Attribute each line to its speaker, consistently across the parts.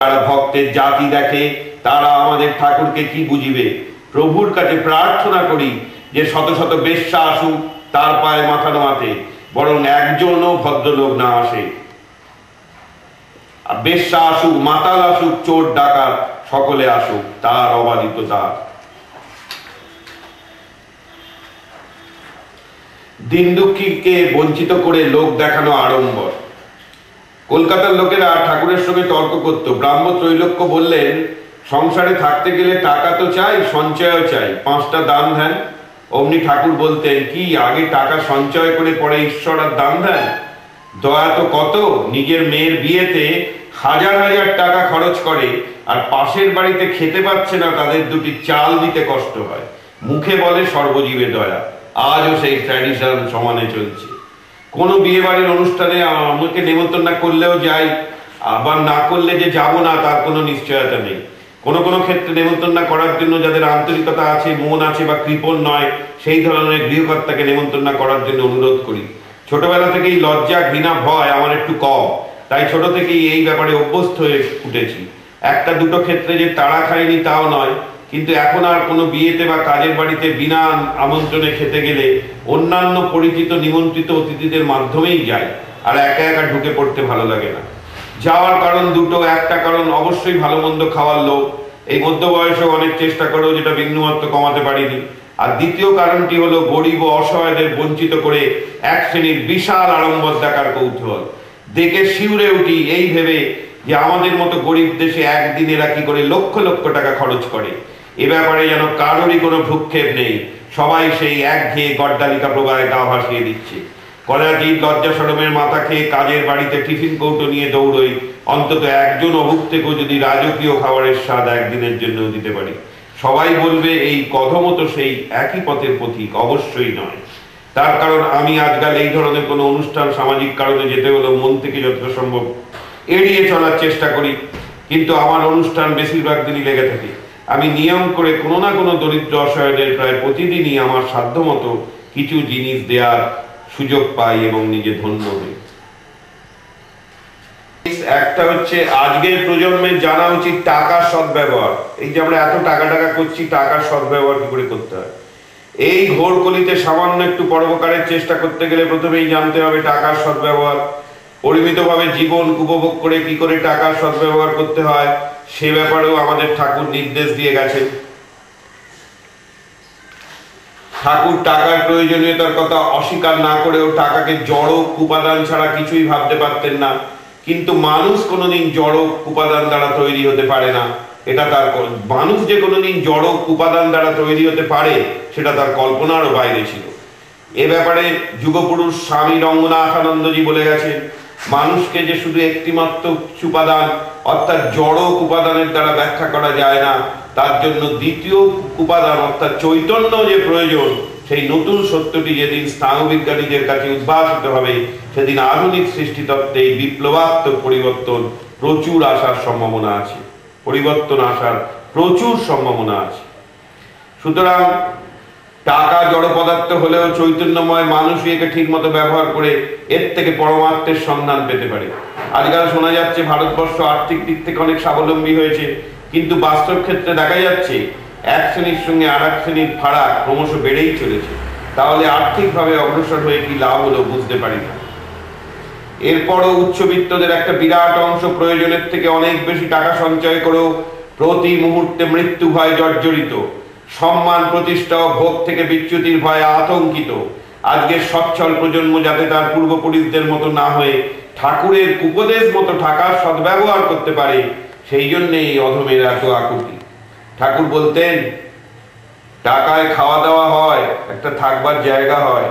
Speaker 1: যারা ভক্তের জাতি দেখে তারা আমাদের ঠাকুরকে কি বুঝিবে। প্রভুর কাছে প্রার্থনা করি যে শত শত বেশ্যা আসুক তার পায়ে মাথা নোয়াতে, বরং একজনও ভদ্রলোক না আসে। বেশ্যা আসুক, মাতাল আসুক, চোর ডাকাত, সকলে আসুক, তার অবাধিত তার। দিন দুঃখীকে বঞ্চিত করে লোক দেখানো আড়ম্বর। কলকাতার লোকেরা ঠাকুরের সঙ্গে তর্ক করত। ব্রাহ্ম ত্রৈলোক্য বললেন, সংসারে থাকতে গেলে টাকা তো চাই, সঞ্চয়ও চাই, 5টা দান দেন। অমনি ঠাকুর বলতেন, কি আগে টাকা সঞ্চয় করে পরে ঈশ্বর আর দান দেন? দয়া তো কত, নিজের মেয়ের বিয়েতে হাজার হাজার টাকা খরচ করে আর পাশের বাড়িতে খেতে পাচ্ছে না, তাদের 2টি চাল দিতে কষ্ট হয়। মুখে বলে সর্বজীবে দয়া, আজও সেই ট্র্যাডিশন সমানে চলছে। কোনো বিয়ে বাড়ির অনুষ্ঠানে আমাকে নেমন্তন্ন না করলেও যাই, আবার না করলে যে যাব না তার কোনো নিশ্চয়তা নেই। কোনো কোনো ক্ষেত্রে নেমন্তন্ন করার জন্য যাদের আন্তরিকতা আছে, মন আছে বা কৃপণ নয়, সেই ধরনের গৃহকর্তাকে নেমন্তন্ন করার জন্য অনুরোধ করি। ছোটবেলা থেকেই লজ্জা, ঘৃণা, ভয় আমার একটু কম, তাই ছোট থেকেই এই ব্যাপারে অভ্যস্ত হয়ে উঠেছি। 1-2 ক্ষেত্রে যে তাড়া খাইনি তাও নয়, কিন্তু এখন আর কোনো বিয়েতে বা কাজের বাড়িতে বিনা আমন্ত্রণে খেতে গেলে অন্যান্য পরিচিত নিমন্ত্রিত অতিথিদের মাধ্যমেই যাই, আর একা একা ঢুকে পড়তে ভালো লাগে না। যাওয়ার কারণ 2টো। একটা কারণ অবশ্যই ভালো মন্দ খাওয়ার লোক, এই মধ্য বয়সেও অনেক চেষ্টা করেও যেটা বিন্দুমাত্র কমাতে পারিনি। আর দ্বিতীয় কারণটি হলো গরিব ও অসহায়দের বঞ্চিত করে এক শ্রেণীর বিশাল আড়ম্বর দেখার কৌতূহল। দেখে শিউরে উঠি এই ভেবে যে আমাদের মতো গরিব দেশে একদিন এরা কি করে লক্ষ লক্ষ টাকা খরচ করে। এ ব্যাপারে যেন কারোরই কোনো ভ্রুক্ষেপ নেই, সবাই সেই একঘেয়ে গড্ডালিকা প্রবাহে গা ভাসিয়ে দিচ্ছে। কদাচিৎ লজ্জা শরমের মাথা খেয়ে কাজের বাড়িতে টিফিন কৌটো নিয়ে দৌড়ই, অন্তত একজন অভুক্তকেও যদি রাজকীয় খাবারের স্বাদ একদিনের জন্য দিতে পারি। সবাই বলবে এই কথমও তো সেই একই পথের পথিক, অবশ্যই নয়। তার কারণ আমি আজকাল এই ধরনের কোনো অনুষ্ঠান সামাজিক কারণে যেতে হলেও মন থেকে যতটা সম্ভব এড়িয়ে চলার চেষ্টা করি, কিন্তু আমার অনুষ্ঠান বেশিরভাগ দিনই লেগে থাকে। আমি নিয়ম করে কোনো না কোনো দরিদ্র অসহায়দের প্রায় প্রতিদিনই আমার সাধ্যমতো কিছু জিনিস দেওয়ার সুযোগ পাই এবং নিজে ধন্য হই। একটা হচ্ছে আজকের প্রজন্মের জানা উচিত টাকার সদ্ব্যবহার। এই যে আমরা এত টাকা করছি, টাকার সদ্ব্যবহার কি করে করতে হয়। এই ঘোর কলিতে সামান্য একটু পরোপকারের চেষ্টা করতে গেলে প্রথমেই জানতে হবে টাকার সদ্ব্যবহার। পরিমিতভাবে জীবন উপভোগ করে কি করে টাকার সদ্ব্যবহার করতে হয় সে ব্যাপারেও আমাদের ঠাকুর নির্দেশ দিয়ে গেছেন। ঠাকুর টাকার প্রয়োজনীয়তার কথা অস্বীকার না করেও টাকাকে জড় উপাদান ছাড়া কিছুই ভাবতে পারতেন না, কিন্তু মানুষ কোনোদিন জড় উপাদান দ্বারা তৈরি হতে পারে না, এটা তার মানুষ যে কোনোদিন জড় উপাদান দ্বারা তৈরি হতে পারে সেটা তার কল্পনারও বাইরে ছিল। এ ব্যাপারে যুগপুরুষ স্বামী রঙ্গনাথানন্দজি বলে গেছেন, মানুষকে যে শুধু একটিমাত্র উপাদান অর্থাৎ জড় উপাদানের দ্বারা ব্যাখ্যা করা যায় না, তার জন্য দ্বিতীয় উপাদান অর্থাৎ চৈতন্য যে প্রয়োজন, সেই নতুন সত্যটি যেদিন স্থানবিজ্ঞানীদের কাছে উদ্ভাসিত হবে সেদিন আধুনিক সৃষ্টিতত্ত্বে এই বিপ্লবাত্মক পরিবর্তন প্রচুর আসার সম্ভাবনা আছে, পরিবর্তন আসার প্রচুর সম্ভাবনা আছে। সুতরাং টাকা জড় পদার্থ হলেও চৈতন্যময় মানুষই একে ঠিক মতো ব্যবহার করে এর থেকে পরমার্থের সন্ধান পেতে পারে। আজকাল শোনা যাচ্ছে ভারতবর্ষ আর্থিক দিক থেকে অনেক স্বাবলম্বী হয়েছে, কিন্তু বাস্তব ক্ষেত্রে দেখা যাচ্ছে এক শ্রেণীর সঙ্গে আর এক শ্রেণীর ফারাক ক্রমশ বেড়েই চলেছে। তাহলে আর্থিকভাবে অগ্রসর হয়ে কি লাভ হলো বুঝতে পারি না। এরপরও উচ্চবিত্তদের একটা বিরাট অংশ প্রয়োজনের থেকে অনেক বেশি টাকা সঞ্চয় করেও প্রতি মুহূর্তে মৃত্যু ভয় জর্জরিত, সম্মান প্রতিষ্ঠা ও ভোগ থেকে বিচ্যুতির ভয়ে আতঙ্কিত। আজকের সচ্ছল প্রজন্ম যাতে তার পূর্বপুরুষদের মতো না হয়ে ঠাকুরের উপদেশ মতো টাকার সদ্ব্যবহার করতে পারে, সেই জন্য এই অধমের এত আকুতি। ঠাকুর বলতেন, টাকায় খাওয়া দাওয়া হয়, একটা থাকবার জায়গা হয়,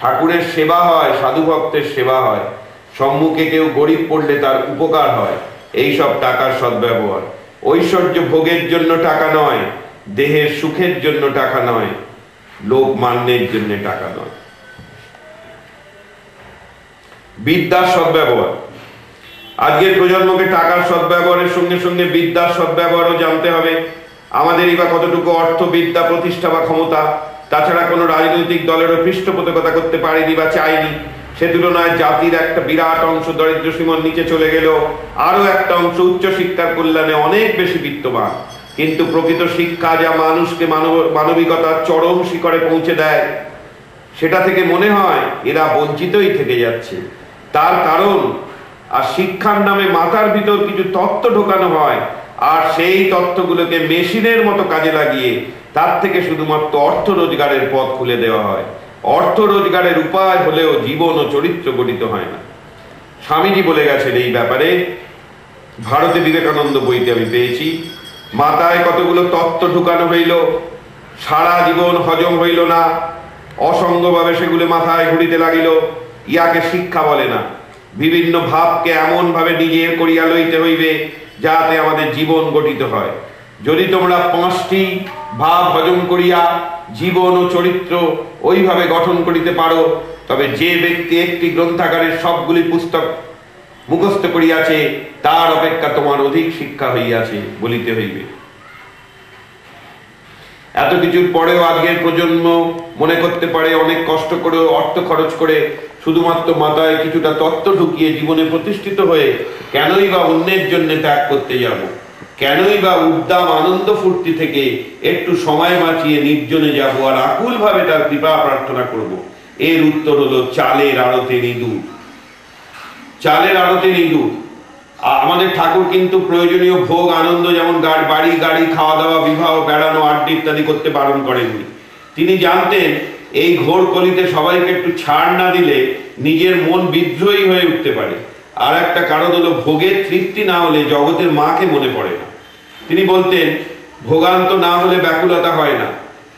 Speaker 1: ঠাকুরের সেবা হয়, সাধু ভক্তের সেবা হয়, সম্মুখে কেউ গরিব পড়লে তার উপকার হয়, এই সব টাকার সদ্ব্যবহার। ঐশ্বর্য ভোগের জন্য টাকা নয়, দেহের সুখের জন্য টাকা নয়, লোক মান্যের জন্য টাকা নয়। বিদ্যার সদ্ব্যবহার। আজকের প্রজন্মকে টাকার সদ্ব্যবহারের সঙ্গে সঙ্গে বিদ্যার সদ্ব্যবহারও জানতে হবে। আমাদেরই বা কতটুকু অর্থ, বিদ্যা, প্রতিষ্ঠা বা ক্ষমতা, তাছাড়া কোনো রাজনৈতিক দলেরও পৃষ্ঠপোষকতা করতে পারিনি বা চাইনি। সে তুলনায় জাতির একটা বিরাট অংশ দরিদ্র সীমার নিচে চলে গেল, আরো একটা অংশ উচ্চ শিক্ষার কল্যাণে অনেক বেশি বিত্তবান। কিন্তু প্রকৃত শিক্ষা যা মানুষকে মানবিকতার চরম শিখরে পৌঁছে দেয়, সেটা থেকে মনে হয় এরা বঞ্চিতই থেকে যাচ্ছে। তার কারণ, আর শিক্ষার নামে মাথার ভিতর কিছু তথ্য ঢোকানো হয়, আর সেই তথ্যগুলোকে মেশিনের মতো কাজে লাগিয়ে তার থেকে শুধুমাত্র অর্থ রোজগারের পথ খুলে দেওয়া হয়। অর্থ রোজগারের উপায় হলেও জীবন ও চরিত্র গঠিত হয় না। স্বামীজি বলে গেছেন এই ব্যাপারে, ভারতে বিবেকানন্দ বইতে আমি পেয়েছি, মাথায় কতগুলো তত্ত্ব ঢুকানো হইল, সারা জীবন হজম হইল না, অসঙ্গভাবে সেগুলো মাথায় ঘুরিতে লাগিল, ইয়াকে শিক্ষা বলে না। বিভিন্ন ভাবকে এমন ভাবে নিজের করিয়া লইতে হইবে যাতে আমাদের জীবন গঠিত হয়। যদি তোমরা 5টি ভাব হজম করিয়া জীবন ও চরিত্র ওইভাবে গঠন করিতে পারো, তবে যে ব্যক্তি একটি গ্রন্থাগারের সবগুলি পুস্তক মুখস্থ করিয়াছে তার অপেক্ষা তোমার অধিক শিক্ষা হইয়াছে বলিতে হইবে। এত কিছুর পরেও আজকের প্রজন্ম মনে করতে পারে অনেক কষ্ট করে অর্থ খরচ করে শুধুমাত্র মাথায় কিছুটা তত্ত্ব ঢুকিয়ে জীবনে প্রতিষ্ঠিত হয়ে কেনই বা অন্যের জন্য ত্যাগ করতে যাব, কেনই বা উদ্দাম আনন্দ ফুর্তি থেকে একটু সময় বাঁচিয়ে নির্জনে যাব আর আকুল ভাবে তার কৃপা প্রার্থনা করব। এর উত্তর হলো চালের আড়তে ইঁদুর। চালের আড়তে ইঁদুর। আমাদের ঠাকুর কিন্তু প্রয়োজনীয় ভোগ আনন্দ, যেমন বাড়ি গাড়ি, খাওয়া দাওয়া, বিবাহ, বেড়ানো, আড্ডা ইত্যাদি করতে বারণ করেননি। তিনি জানতেন এই ঘোর কলিতে সবাইকে একটু ছাড় না দিলে নিজের মন বিদ্রোহী হয়ে উঠতে পারে। আর একটা কারণ হলো ভোগের তৃপ্তি না হলে জগতের মাকে মনে পড়ে না। তিনি বলতেন ভোগান্ত না হলে ব্যাকুলতা হয় না,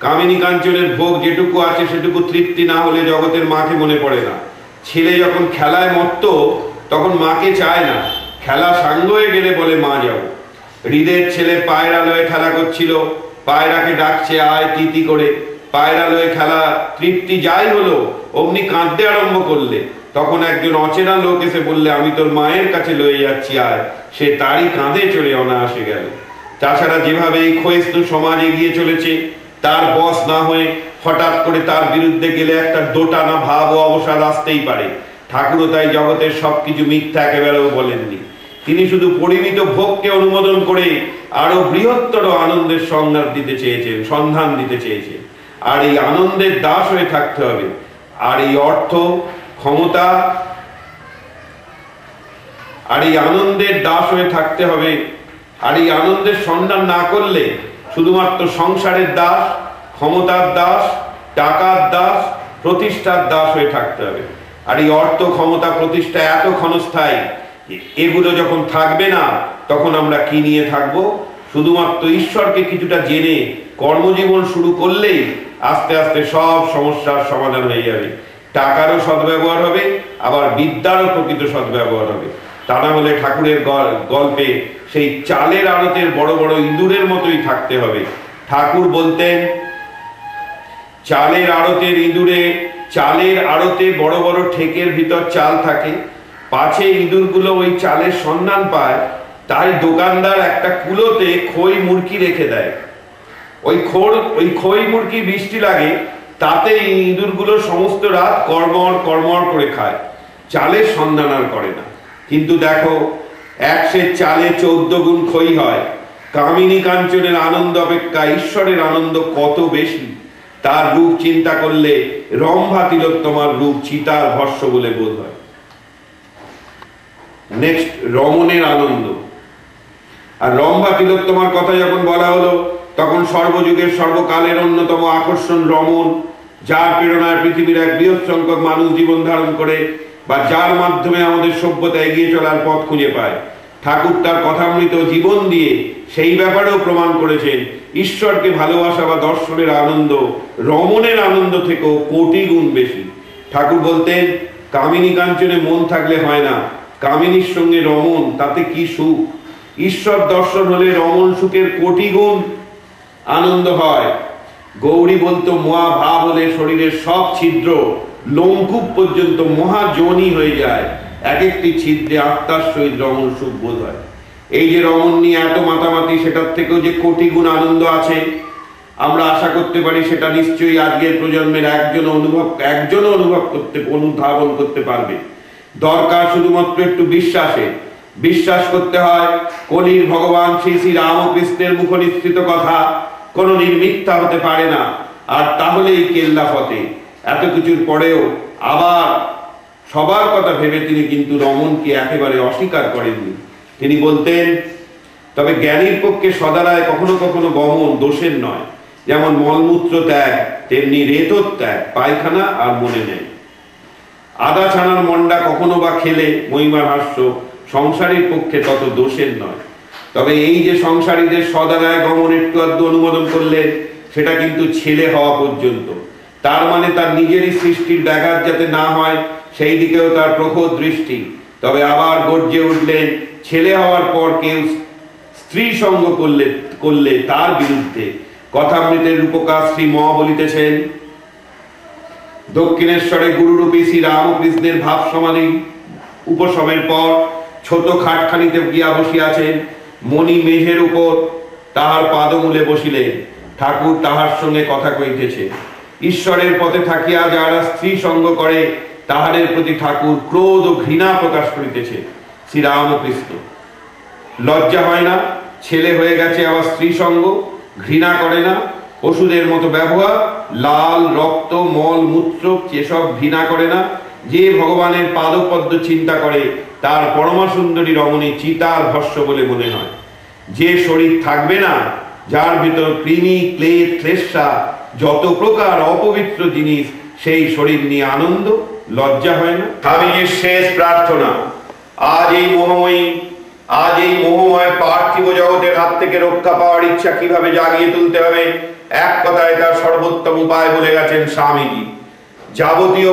Speaker 1: কামিনী কাঞ্চনের ভোগ যেটুকু আছে সেটুকু তৃপ্তি না হলে জগতের মাকে মনে পড়ে না। ছেলে যখন খেলায় মত্ত তখন মাকে চায় না, খেলা সাঙ্গ হয়ে গেলে বলে মা যাও। হৃদের ছেলে পায়রা লয়ে খেলা করছিল, পায়রাকে ডাকছে আয় তিতি করে, পায়রা লয়ে খেলা তৃপ্তি যাই হলো, অমনি কাঁদতে আরম্ভ করলে তখন একজন অচেনা লোক এসে বললে আমি তোর মায়ের কাছে লয়ে যাচ্ছি আয়, সে তারই কাঁধে চড়ে অনায়াসে গেল। তাছাড়া যেভাবে এই ক্ষয়িষ্ণু সমাজ এগিয়ে চলেছে, তার বস না হয়ে হঠাৎ করে তার বিরুদ্ধে গেলে একটা দোটানা ভাব ও অবসাদ আসতেই পারে। ঠাকুরও তাই জগতের সবকিছু মিথ্যা একেবারেও বলেননি। তিনি শুধু পরিমিত ভোগকে অনুমোদন করে আরো বৃহত্তর আনন্দের সন্ধান দিতে চেয়েছেন। আর এই আনন্দের দাস হয়ে থাকতে হবে। আর এই অর্থ ক্ষমতা আর এই আনন্দের দাস হয়ে থাকতে হবে। আর এই আনন্দের সন্ধান না করলে শুধুমাত্র সংসারের দাস, ক্ষমতার দাস, টাকার দাস, প্রতিষ্ঠার দাস হয়ে থাকতে হবে। আর এই অর্থ, ক্ষমতা, প্রতিষ্ঠা এত ক্ষণস্থায়ী, এগুলো যখন থাকবে না তখন আমরা কি নিয়ে থাকবো? শুধুমাত্র ঈশ্বরকে কিছুটা জেনে কর্মজীবন শুরু করলেই আস্তে আস্তে সব সমস্যার সমাধান হয়ে যাবে। টাকারও সদ্ব্যবহার হবে, আবার বিদ্যারও প্রকৃত সদ্ব্যবহার হবে। তা না হলে ঠাকুরের গল্পে সেই চালের আড়তের বড় বড় ইঁদুরের মতোই থাকতে হবে। ঠাকুর বলতেন চালের আড়তের ইঁদুরে, চালের আড়তে বড় বড় ঠেকের ভিতর চাল থাকে, পাছে ইঁদুরগুলো ওই চালের সন্ধান পায়, তাই দোকানদার একটা কুলোতে খই মুরকি রেখে দেয়। ওই খই মুরকি বৃষ্টি লাগে, তাতে ইঁদুরগুলো সমস্ত রাত কর্মর কর্মর করে খায়, চালের সন্ধান আর করে না। কিন্তু দেখো, এক সের চালে 14 গুণ খই হয়। কামিনী কাঞ্চনের আনন্দ অপেক্ষা ঈশ্বরের আনন্দ কত বেশি। তার রূপ চিন্তা করলে রম্ভা তিলোত্তমার রূপ চিতার ভস্য বলে বোধ হয়। নেক্সট, রমণের আনন্দ। আর রম্ভা তিলোত্তমার কথা যখন বলা হলো, তখন সর্বযুগের সর্বকালের অন্যতম আকর্ষণ রমণ, যার প্রেরণায় পৃথিবীর এক বৃহৎ সংখ্যক মানুষ জীবন ধারণ করে, বা যার মাধ্যমে আমাদের সভ্যতা এগিয়ে চলার পথ খুঁজে পায়। ঠাকুর তার কথামৃত জীবন দিয়ে সেই ব্যাপারেও প্রমাণ করেছেন ঈশ্বরকে ভালোবাসা বা দর্শনের আনন্দ রমণের আনন্দ থেকেও কোটি গুণ বেশি। ঠাকুর বলতেন কামিনী কাঞ্চনে মন থাকলে হয় না, কামিনীর সঙ্গে রমণ, তাতে কি সুখ। ঈশ্বর দর্শন হলে রমণ সুখের কোটি গুণ আনন্দ হয়। গৌরী বলতো মহা ভাব হলে শরীরের সব ছিদ্র লোমকূপ পর্যন্ত মহাজনী হয়ে যায়, এক একটি ছিদ্রে আত্মার সহিত রমণ সুখ বোধ হয়। এই যে রমণ নিয়ে এত মাতামাতি, সেটার থেকেও যে কোটি গুণ আনন্দ আছে। আমরা আশা করতে পারি সেটা নিশ্চয়ই আজকের প্রজন্মের একজনও অনুধাবন করতে পারবে। দরকার শুধুমাত্র একটু বিশ্বাস করতে হয় কলির ভগবান শ্রী শ্রী রামকৃষ্ণের মুখ নিঃসৃত কথা কোনদিন মিথ্যা হতে পারে না। আর তাহলেই কেল্লা ফতে। এত কিছুর পরেও আবার সবার কথা ভেবে তিনি কিন্তু রমণকে একেবারে অস্বীকার করেননি। তিনি বলতেন, তবে জ্ঞানীর পক্ষে সদারায় কখনো কখনো গমন দোষের নয়, যেমন মলমূত্র ত্যাগ তেমনি রেতর ত্যাগ, পায়খানা আর মনে নেই। আদা ছানার মন্ডা কখনো বা খেলে মহিমার হাস্য সংসারীর পক্ষে তত দোষের নয়। তবে এই যে সংসারীদের সদারায় গমন একটু আধটু অনুমোদন করলে সেটা কিন্তু ছেলে হওয়া পর্যন্ত। তার মানে তার নিজেরই সৃষ্টির ব্যাঘাত যাতে না হয় সেই দিকেও তার প্রখর দৃষ্টি। তবে আবার গর্জে উঠলেন, ছেলে হওয়ার পর কেউ স্ত্রী সঙ্গ করলে তার বিরুদ্ধে। কথামৃতের রূপকার শ্রী ম বলিতেছেন, দক্ষিণেশ্বরে গুরুরূপী শ্রী রামকৃষ্ণের ভাব সমাধি উপশমের পর ছোট খাটখানিতে গিয়া বসিয়াছেন। মণি মেঝের উপর তাহার পাদমূলে বসিলেন। ঠাকুর তাহার সঙ্গে কথা কইতেছে। ঈশ্বরের পথে থাকিয়া যারা স্ত্রী সঙ্গ করে তাহাদের প্রতি ঠাকুর ক্রোধ ও ঘৃণা প্রকাশ করিতেছে। শ্রী রামকৃষ্ণ লজ্জা হয় না? ছেলে হয়ে গেছে আবার স্ত্রী সঙ্গ, ঘৃণা করে না? পশুদের মতো ব্যবহার, লাল রক্ত মল মূত্র এসব ঘৃণা করে না? যে ভগবানের পাদপদ্ম চিন্তা করে তার পরমা সুন্দরী রমণী চিতার ভস্য বলে মনে হয়। যে শরীর থাকবে না, যার ভিতর কৃমি ক্লেদ ক্লেশা যত প্রকার অপবিত্র জিনিস, সেই শরীর নিয়ে আনন্দ লজ্জা হয় না? স্বামীজির শেষ প্রার্থনা, আজ এই মোহময় পার্থিব জগতের হাত থেকে রক্ষা পাওয়ার ইচ্ছা কিভাবে জাগিয়ে তুলতে হবে, এক কথায় তার সর্বোত্তম উপায় বলে গেছেন স্বামীজি। যাবতীয়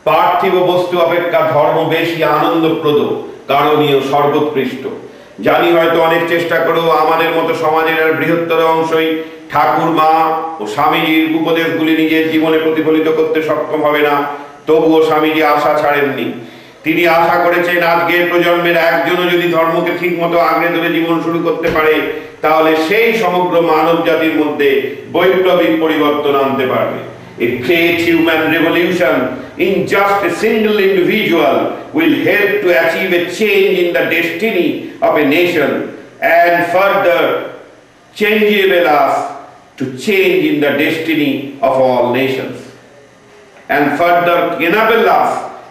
Speaker 1: পার্থিব বস্তু অপেক্ষা ধর্ম বেশি আনন্দপ্রদ, কারণীয়, সর্বোৎকৃষ্ট। জানি হয়তো অনেক চেষ্টা করেও আমাদের মতো সমাজের আর বৃহত্তর অংশই ঠাকুর মা ও স্বামীজির উপদেশগুলি নিজের জীবনে প্রতিফলিত করতে সক্ষম হবে না। তবুও স্বামীজি আশা ছাড়েননি। তিনি আশা করেছেন আজকের প্রজন্মের একজনও যদি ধর্মকে ঠিক মতো আঁকড়ে ধরে জীবন শুরু করতে পারে, তাহলে সেই সমগ্র মানব জাতির মধ্যে বৈপ্লবিক পরিবর্তন আনতে পারবে। A great human revolution in just a single individual will help to achieve a change in the destiny of a nation and further changeable us to change in the destiny of all nations and further enable us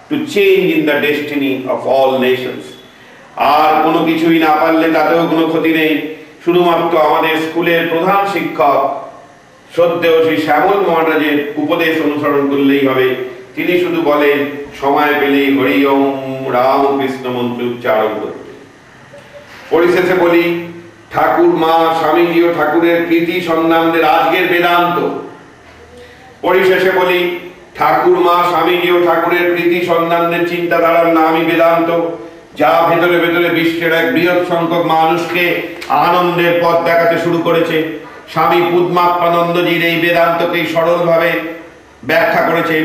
Speaker 1: to change in the destiny of all nations. আর কোনো কিছুই না পারলে তাতেও কোনো ক্ষতি নেই। শুধুমাত্র আমাদের স্কুলের প্রধান শিক্ষক শ্রদ্ধেয় শ্রী শ্যামল মহারাজের উপদেশ অনুসরণ করলেই হবে। তিনি শুধু বলেন সময় পেলেই হরি ওম রামকৃষ্ণ মন্ত্র উচ্চারণ করতে। পরিশেষে বলি, ঠাকুর মা স্বামীজি ও ঠাকুরের প্রীতি সন্ধানদের আজকের বেদান্ত। পরিশেষে বলি, ঠাকুর মা স্বামীজি ও ঠাকুরের প্রীতি সন্ধানদের চিন্তাধারার নামই বেদান্ত, যা ভেতরে ভেতরে বিশ্বের এক বৃহৎ সংখ্যক মানুষকে আনন্দের পথ দেখাতে শুরু করেছে। স্বামী পদ্মাত্মানন্দজির এই বেদান্তকেই সরলভাবে ব্যাখ্যা করেছে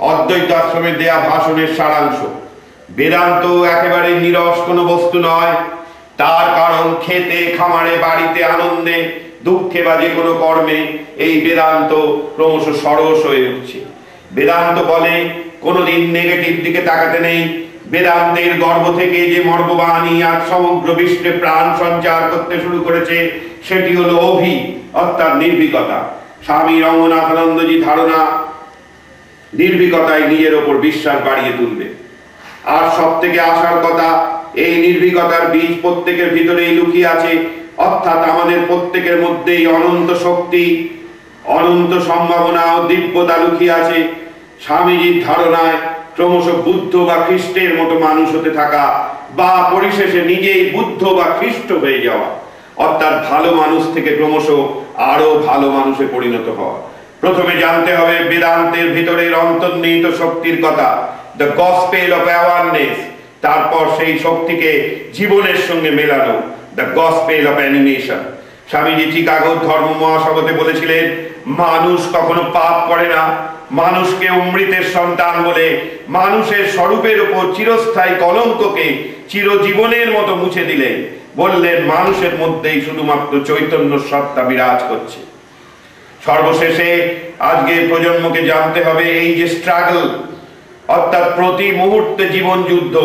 Speaker 1: অদ্বৈত আশ্রমে দেয়া ভাষণের সারাংশ। বেদান্ত একেবারে নীরস কোনো বস্তু নয়। তার কারণ খেতে খামারে বাড়িতে আনন্দে দুঃখে বা যে কোনো কর্মে এই বেদান্ত ক্রমশ সরস হয়ে উঠছে। বেদান্ত বলে কোনোদিন নেগেটিভ দিকে তাকাতে নেই। বেদান্তের গর্ভ থেকে যে মর্মবাণী আজ সমগ্র বিশ্বে প্রাণ সঞ্চার করতে শুরু করেছে সেটি হলো অভি অর্থাৎ নির্ভীকতা। স্বামী রঙ্গনাথানন্দজি ধারণা নির্ভীকতায় নিজের ওপর বিশ্বাস বাড়িয়ে তুলবে। আর সব থেকে আসার কথা, এই নির্ভীকতার বীজ প্রত্যেকের ভিতরেই লুকিয়ে আছে, অর্থাৎ আমাদের প্রত্যেকের মধ্যেই অনন্ত শক্তি, অনন্ত সম্ভাবনা ও দিব্যতা লুকিয়ে আছে। স্বামীজির ধারণায় ক্রমশ বুদ্ধ বা খ্রিস্টের মতো মানুষ হতে থাকা বা পরিশেষে নিজেই বুদ্ধ বা খ্রিস্ট হয়ে যাওয়া, অর্থাৎ ভালো মানুষ থেকে ক্রমশ আরো ভালো মানুষে পরিণত হওয়া। প্রথমে জানতে হবে বেদান্তের ভিতরের অন্তর্নিহিত শক্তির কথা, দ্য গসপেল অফ অ্যাওয়ারনেস। তারপর সেই শক্তিকে জীবনের সঙ্গে মেলানো, the gospel of animation. Swamiji চিকাগোর ধর্ম মহাসভাতে বলেছিলেন, মানুষ কখনো পাপ করে না। মানুষকে অমৃতের সন্তান বলে মানুষের স্বরূপের উপর চিরস্থায়ী কলঙ্ককে চিরজীবনের মতো মুছে দিলেন। বললেন মানুষের মধ্যেই শুধুমাত্র চৈতন্য সত্তা বিরাজ করছে। সর্বশেষে আজকের প্রজন্মকে জানতে হবে এই যে স্ট্রাগল, অর্থাৎ প্রতি মুহূর্তে জীবন যুদ্ধ,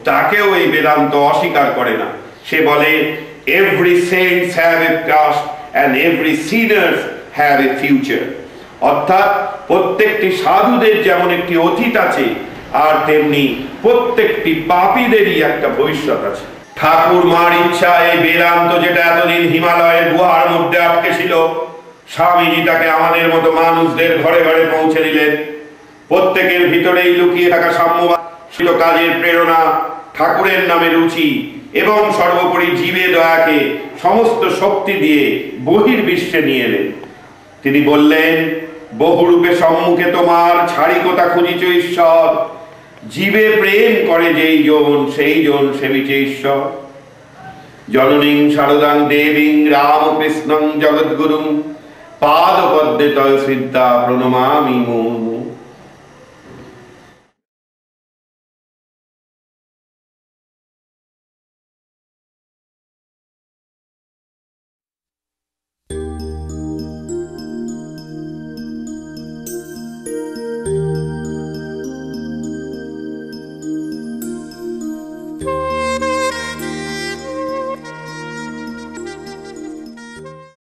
Speaker 1: তাকেও এই বেদান্ত অস্বীকার করে না। সে বলে every saints have a past and every sinners have a future. অর্থাৎ প্রত্যেকটি সাধুদের যেমন একটি অতীত আছে, আর তেমনি প্রত্যেকটি পাপীদেরই একটা ভবিষ্যৎ আছে। ঠাকুর মার ইচ্ছা এই বেদান্ত যেটা এতদিন হিমালয়ের গুহার মধ্যে আটকে ছিল, স্বামীজি তাকে আমাদের মতো মানুষদের ঘরে ঘরে পৌঁছে দিলেন। প্রত্যেকের ভিতরেই লুকিয়ে থাকা সাম্যবাদ, কাজের প্রেরণা, ঠাকুরের নামে রুচি এবং সর্বোপরি জীবে দয়াকে সমস্ত শক্তি দিয়ে বহির্বিশ্বে নিয়ে এলেন। তিনি বললেন, বহুরূপে সম্মুখে তোমার ছাড়ি কোথা খুঁজিছ ঈশ্বর, জীবে প্রেম করে যেই জন সেই জন সেবিছে ঈশ্বর। জননীং শারদাং দেবীং রামকৃষ্ণং জগদ্গুরুং পাদপদ্মে তয় শ্রদ্ধা প্রণমামি মুমুর্মুঃ।